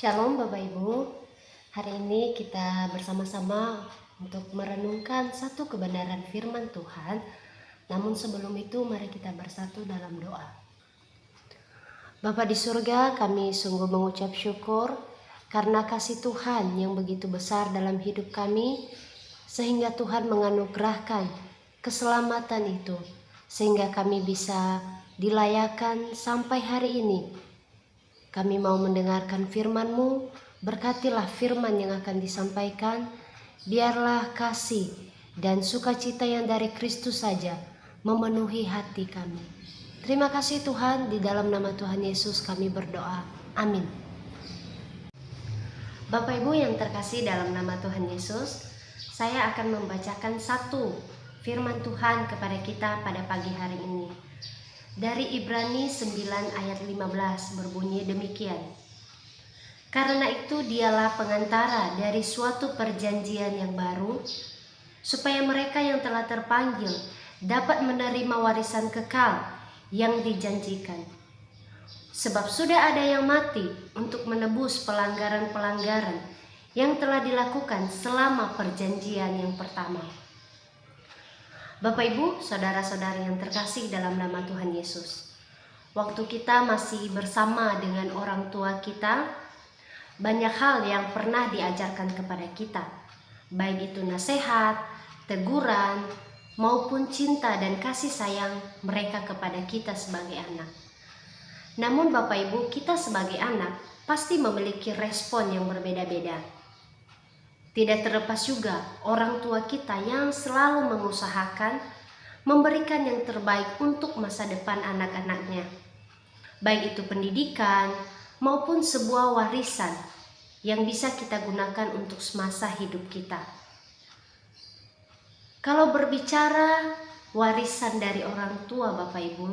Shalom Bapak Ibu. Hari ini kita bersama-sama untuk merenungkan satu kebenaran firman Tuhan. Namun sebelum itu mari kita bersatu dalam doa. Bapa di surga, kami sungguh mengucap syukur karena kasih Tuhan yang begitu besar dalam hidup kami, sehingga Tuhan menganugerahkan keselamatan itu, sehingga kami bisa dilayakan sampai hari ini. Kami mau mendengarkan firman-Mu, berkatilah firman yang akan disampaikan, biarlah kasih dan sukacita yang dari Kristus saja memenuhi hati kami. Terima kasih Tuhan, di dalam nama Tuhan Yesus kami berdoa. Amin. Bapak Ibu yang terkasih dalam nama Tuhan Yesus, saya akan membacakan satu firman Tuhan kepada kita pada pagi hari ini. Dari Ibrani 9 ayat 15 berbunyi demikian. Karena itu dialah pengantara dari suatu perjanjian yang baru, supaya mereka yang telah terpanggil dapat menerima warisan kekal yang dijanjikan. Sebab sudah ada yang mati untuk menebus pelanggaran-pelanggaran yang telah dilakukan selama perjanjian yang pertama. Bapak Ibu, saudara-saudari yang terkasih dalam nama Tuhan Yesus. Waktu kita masih bersama dengan orang tua kita, banyak hal yang pernah diajarkan kepada kita, baik itu nasihat, teguran, maupun cinta dan kasih sayang mereka kepada kita sebagai anak. Namun Bapak Ibu, kita sebagai anak pasti memiliki respon yang berbeda-beda. Tidak terlepas juga orang tua kita yang selalu mengusahakan memberikan yang terbaik untuk masa depan anak-anaknya. Baik itu pendidikan maupun sebuah warisan yang bisa kita gunakan untuk semasa hidup kita. Kalau berbicara warisan dari orang tua Bapak Ibu,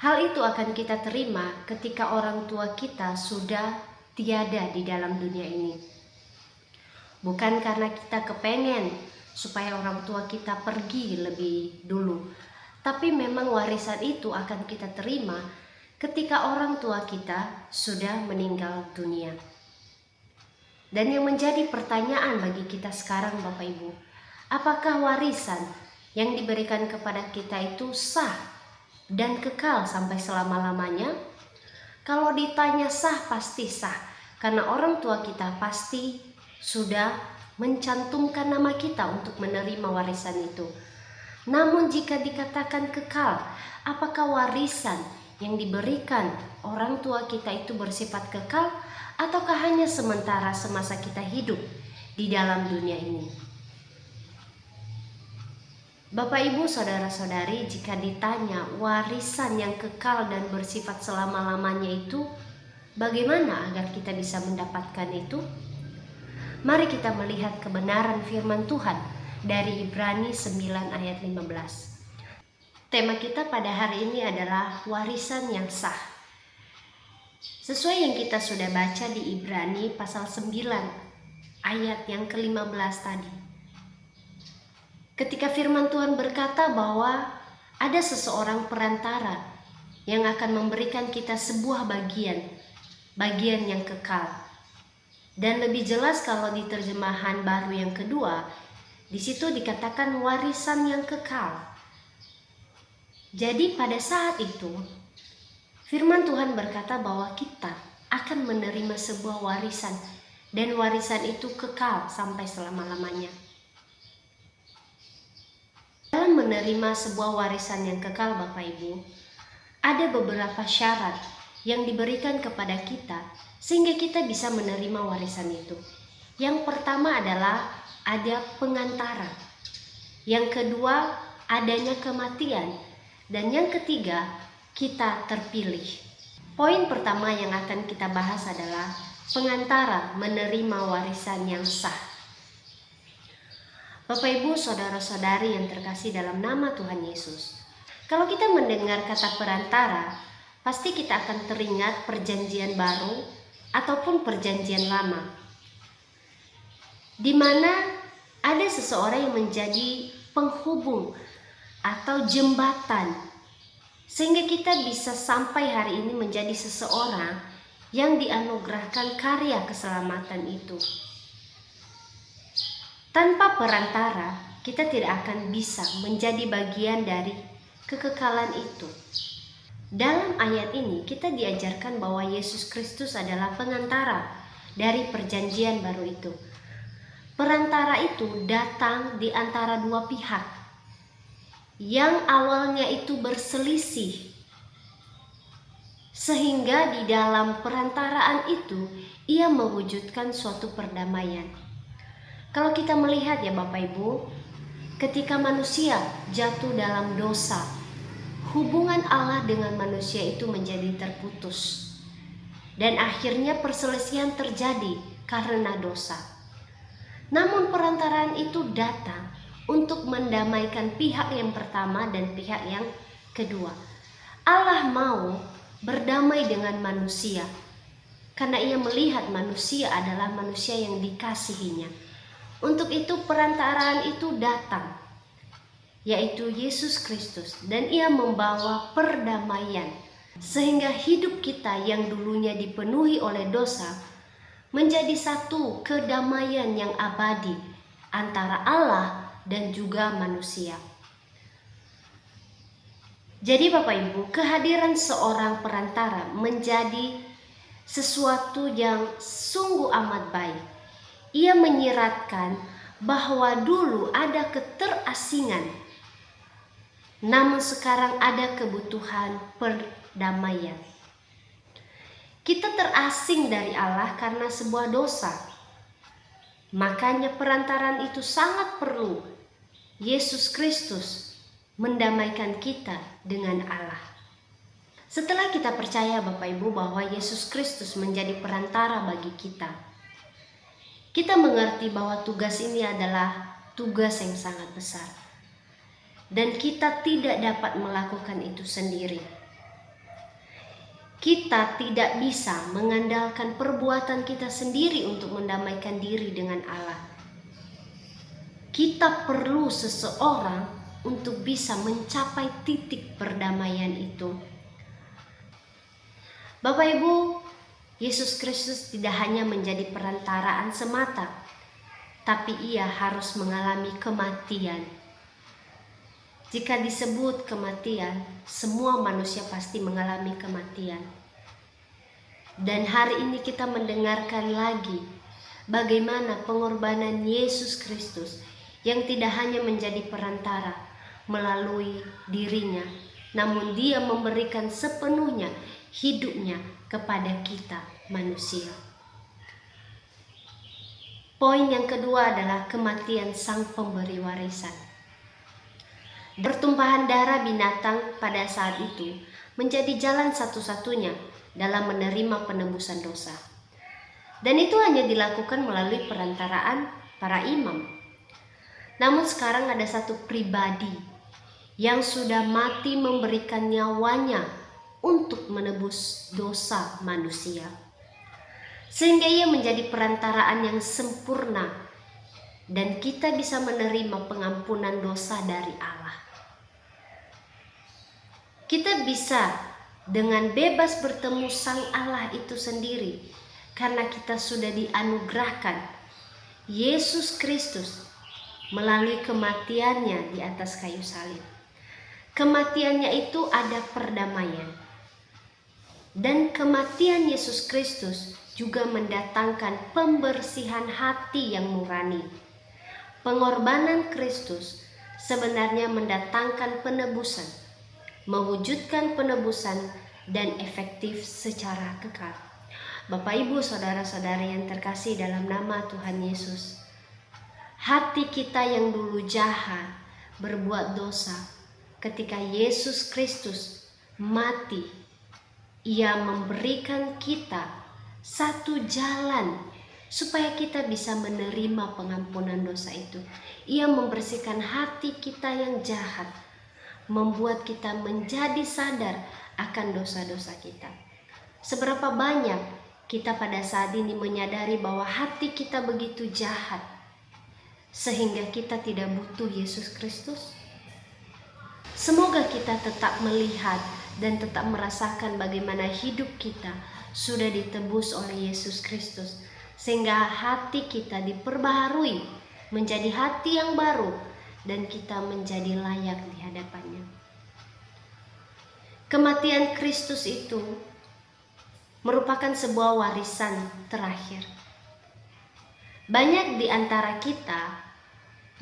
hal itu akan kita terima ketika orang tua kita sudah tiada di dalam dunia ini. Bukan karena kita kepengen supaya orang tua kita pergi lebih dulu, tapi memang warisan itu akan kita terima ketika orang tua kita sudah meninggal dunia. Dan yang menjadi pertanyaan bagi kita sekarang Bapak Ibu, apakah warisan yang diberikan kepada kita itu sah dan kekal sampai selama-lamanya? Kalau ditanya sah, pasti sah, karena orang tua kita pasti sudah mencantumkan nama kita untuk menerima warisan itu. Namun jika dikatakan kekal, apakah warisan yang diberikan orang tua kita itu bersifat kekal ataukah hanya sementara semasa kita hidup di dalam dunia ini? Bapak Ibu saudara-saudari, jika ditanya warisan yang kekal dan bersifat selama-lamanya itu bagaimana agar kita bisa mendapatkan itu? Mari kita melihat kebenaran firman Tuhan dari Ibrani 9 ayat 15. Tema kita pada hari ini adalah warisan yang sah. Sesuai yang kita sudah baca di Ibrani pasal 9 ayat yang ke-15 tadi. Ketika firman Tuhan berkata bahwa ada seseorang perantara yang akan memberikan kita sebuah bagian yang kekal. Dan lebih jelas kalau di terjemahan baru yang kedua, di situ dikatakan warisan yang kekal. Jadi pada saat itu, firman Tuhan berkata bahwa kita akan menerima sebuah warisan, dan warisan itu kekal sampai selama-lamanya. Dalam menerima sebuah warisan yang kekal Bapak Ibu, ada beberapa syarat yang diberikan kepada kita sehingga kita bisa menerima warisan itu. Yang pertama adalah ada pengantara. Yang kedua, adanya kematian. Dan yang ketiga, kita terpilih. Poin pertama yang akan kita bahas adalah pengantara menerima warisan yang sah. Bapak Ibu saudara-saudari yang terkasih dalam nama Tuhan Yesus, kalau kita mendengar kata perantara, pasti kita akan teringat perjanjian baru ataupun perjanjian lama, di mana ada seseorang yang menjadi penghubung atau jembatan, sehingga kita bisa sampai hari ini menjadi seseorang yang dianugerahkan karya keselamatan itu. Tanpa perantara, kita tidak akan bisa menjadi bagian dari kekekalan itu. Dalam ayat ini kita diajarkan bahwa Yesus Kristus adalah pengantara dari perjanjian baru itu. Perantara itu datang di antara dua pihak yang awalnya itu berselisih, sehingga di dalam perantaraan itu ia mewujudkan suatu perdamaian. Kalau kita melihat ya Bapak Ibu, ketika manusia jatuh dalam dosa, hubungan Allah dengan manusia itu menjadi terputus. Dan akhirnya perselisihan terjadi karena dosa. Namun perantaraan itu datang untuk mendamaikan pihak yang pertama dan pihak yang kedua. Allah mau berdamai dengan manusia karena ia melihat manusia adalah manusia yang dikasihinya. Untuk itu perantaraan itu datang, yaitu Yesus Kristus, dan ia membawa perdamaian sehingga hidup kita yang dulunya dipenuhi oleh dosa menjadi satu kedamaian yang abadi antara Allah dan juga manusia. Jadi Bapak Ibu, kehadiran seorang perantara menjadi sesuatu yang sungguh amat baik. Ia menyiratkan bahwa dulu ada keterasingan, namun sekarang ada kebutuhan perdamaian. Kita terasing dari Allah karena sebuah dosa. Makanya perantaraan itu sangat perlu. Yesus Kristus mendamaikan kita dengan Allah. Setelah kita percaya Bapak Ibu bahwa Yesus Kristus menjadi perantara bagi kita, kita mengerti bahwa tugas ini adalah tugas yang sangat besar. Dan kita tidak dapat melakukan itu sendiri. Kita tidak bisa mengandalkan perbuatan kita sendiri untuk mendamaikan diri dengan Allah. Kita perlu seseorang untuk bisa mencapai titik perdamaian itu. Bapak Ibu, Yesus Kristus tidak hanya menjadi perantaraan semata, tapi ia harus mengalami kematian. Jika disebut kematian, semua manusia pasti mengalami kematian. Dan hari ini kita mendengarkan lagi bagaimana pengorbanan Yesus Kristus yang tidak hanya menjadi perantara melalui dirinya, namun dia memberikan sepenuhnya hidupnya kepada kita manusia. Poin yang kedua adalah kematian sang pemberi warisan. Pertumpahan darah binatang pada saat itu menjadi jalan satu-satunya dalam menerima penebusan dosa. Dan itu hanya dilakukan melalui perantaraan para imam. Namun sekarang ada satu pribadi yang sudah mati memberikan nyawanya untuk menebus dosa manusia, sehingga ia menjadi perantaraan yang sempurna dan kita bisa menerima pengampunan dosa dari Allah. Kita bisa dengan bebas bertemu Sang Allah itu sendiri karena kita sudah dianugerahkan Yesus Kristus melalui kematiannya di atas kayu salib. Kematiannya itu ada perdamaian. Dan kematian Yesus Kristus juga mendatangkan pembersihan hati yang nurani. Pengorbanan Kristus sebenarnya mendatangkan penebusan, mewujudkan penebusan dan efektif secara kekal. Bapak Ibu saudara-saudari yang terkasih dalam nama Tuhan Yesus, hati kita yang dulu jahat, berbuat dosa, ketika Yesus Kristus mati, Ia memberikan kita satu jalan supaya kita bisa menerima pengampunan dosa itu. Ia membersihkan hati kita yang jahat, membuat kita menjadi sadar akan dosa-dosa kita. Seberapa banyak kita pada saat ini menyadari bahwa hati kita begitu jahat sehingga kita tidak butuh Yesus Kristus? Semoga kita tetap melihat dan tetap merasakan bagaimana hidup kita sudah ditebus oleh Yesus Kristus, sehingga hati kita diperbaharui menjadi hati yang baru dan kita menjadi layak di hadapannya. Kematian Kristus itu merupakan sebuah warisan terakhir. Banyak di antara kita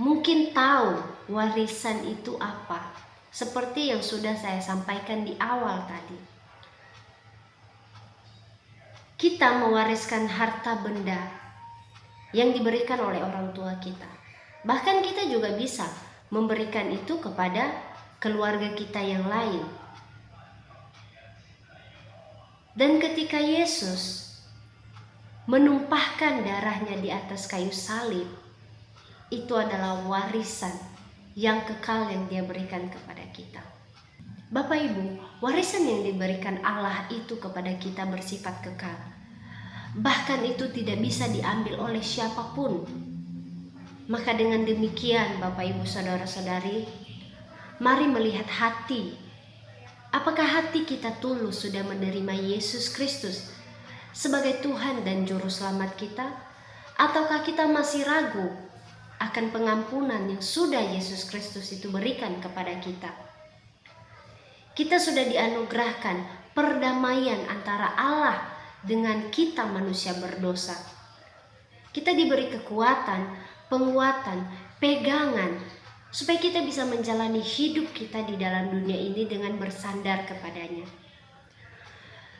mungkin tahu warisan itu apa, seperti yang sudah saya sampaikan di awal tadi. Kita mewariskan harta benda yang diberikan oleh orang tua kita. Bahkan kita juga bisa memberikan itu kepada keluarga kita yang lain. Dan ketika Yesus menumpahkan darahnya di atas kayu salib, itu adalah warisan yang kekal yang Dia berikan kepada kita. Bapak Ibu, warisan yang diberikan Allah itu kepada kita bersifat kekal. Bahkan itu tidak bisa diambil oleh siapapun. Maka dengan demikian Bapak Ibu saudara-saudari, mari melihat hati. Apakah hati kita tulus sudah menerima Yesus Kristus sebagai Tuhan dan Juru Selamat kita? Ataukah kita masih ragu akan pengampunan yang sudah Yesus Kristus itu berikan kepada kita? Kita sudah dianugerahkan perdamaian antara Allah dengan kita manusia berdosa. Kita diberi kekuatan, penguatan, pegangan supaya kita bisa menjalani hidup kita di dalam dunia ini dengan bersandar kepadanya.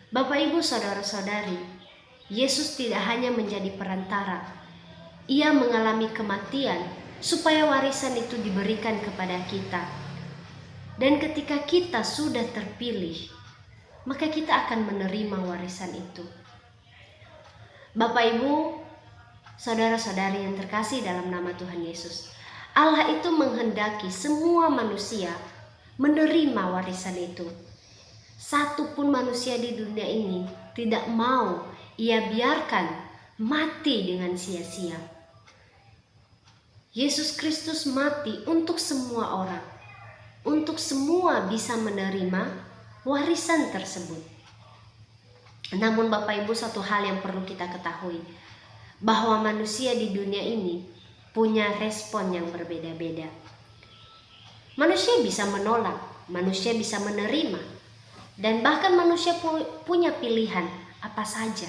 Bapak Ibu saudara-saudari, Yesus tidak hanya menjadi perantara. Ia mengalami kematian supaya warisan itu diberikan kepada kita. Dan ketika kita sudah terpilih, maka kita akan menerima warisan itu. Bapak Ibu, saudara-saudari yang terkasih dalam nama Tuhan Yesus, Allah itu menghendaki semua manusia menerima warisan itu. Satu pun manusia di dunia ini tidak mau Ia biarkan mati dengan sia-sia. Yesus Kristus mati untuk semua orang, untuk semua bisa menerima warisan tersebut. Namun Bapak Ibu, satu hal yang perlu kita ketahui, bahwa manusia di dunia ini punya respon yang berbeda-beda. Manusia bisa menolak, manusia bisa menerima, dan bahkan manusia punya pilihan apa saja.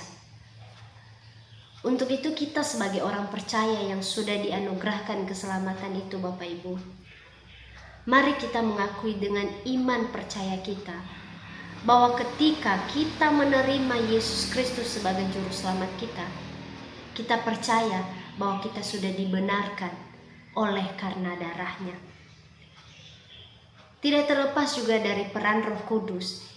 Untuk itu kita sebagai orang percaya yang sudah dianugerahkan keselamatan itu Bapak Ibu, mari kita mengakui dengan iman percaya kita bahwa ketika kita menerima Yesus Kristus sebagai Juru Selamat kita, kita percaya bahwa kita sudah dibenarkan oleh karena darahnya. Tidak terlepas juga dari peran Roh Kudus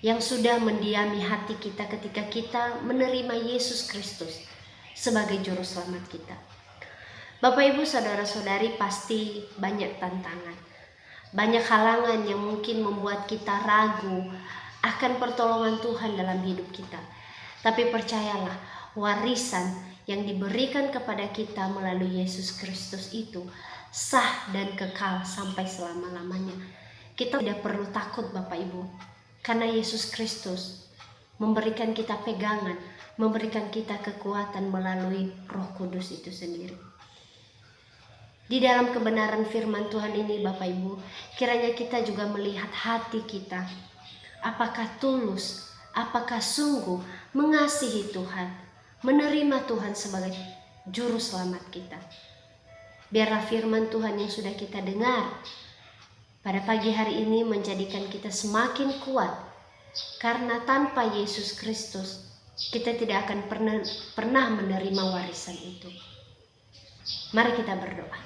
yang sudah mendiami hati kita ketika kita menerima Yesus Kristus sebagai Juru Selamat kita. Bapak Ibu saudara-saudari, pasti banyak tantangan, banyak halangan yang mungkin membuat kita ragu akan pertolongan Tuhan dalam hidup kita. Tapi percayalah, warisan yang diberikan kepada kita melalui Yesus Kristus itu sah dan kekal sampai selama-lamanya. Kita tidak perlu takut Bapak Ibu, karena Yesus Kristus memberikan kita pegangan, memberikan kita kekuatan melalui Roh Kudus itu sendiri. Di dalam kebenaran firman Tuhan ini Bapak Ibu, kiranya kita juga melihat hati kita. Apakah tulus, apakah sungguh mengasihi Tuhan, menerima Tuhan sebagai Juru Selamat kita. Biarlah firman Tuhan yang sudah kita dengar pada pagi hari ini menjadikan kita semakin kuat. Karena tanpa Yesus Kristus, kita tidak akan pernah menerima warisan itu. Mari kita berdoa.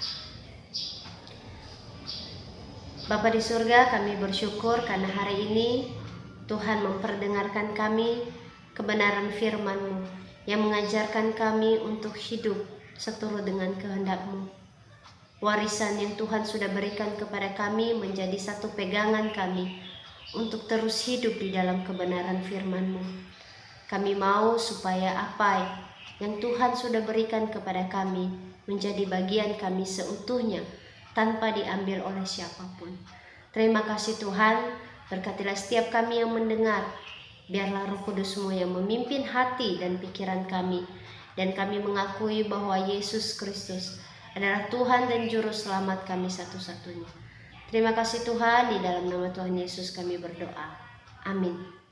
Bapa di surga, kami bersyukur karena hari ini Tuhan memperdengarkan kami kebenaran firman-Mu yang mengajarkan kami untuk hidup seturut dengan kehendak-Mu. Warisan yang Tuhan sudah berikan kepada kami menjadi satu pegangan kami untuk terus hidup di dalam kebenaran firman-Mu. Kami mau supaya apa yang Tuhan sudah berikan kepada kami menjadi bagian kami seutuhnya, tanpa diambil oleh siapapun. Terima kasih Tuhan, berkatilah setiap kami yang mendengar, Biarlah Roh Kudus-Mu yang memimpin hati dan pikiran kami, dan kami mengakui bahwa Yesus Kristus adalah Tuhan dan Juru Selamat kami satu-satunya. Terima kasih Tuhan, di dalam nama Tuhan Yesus kami berdoa. Amin.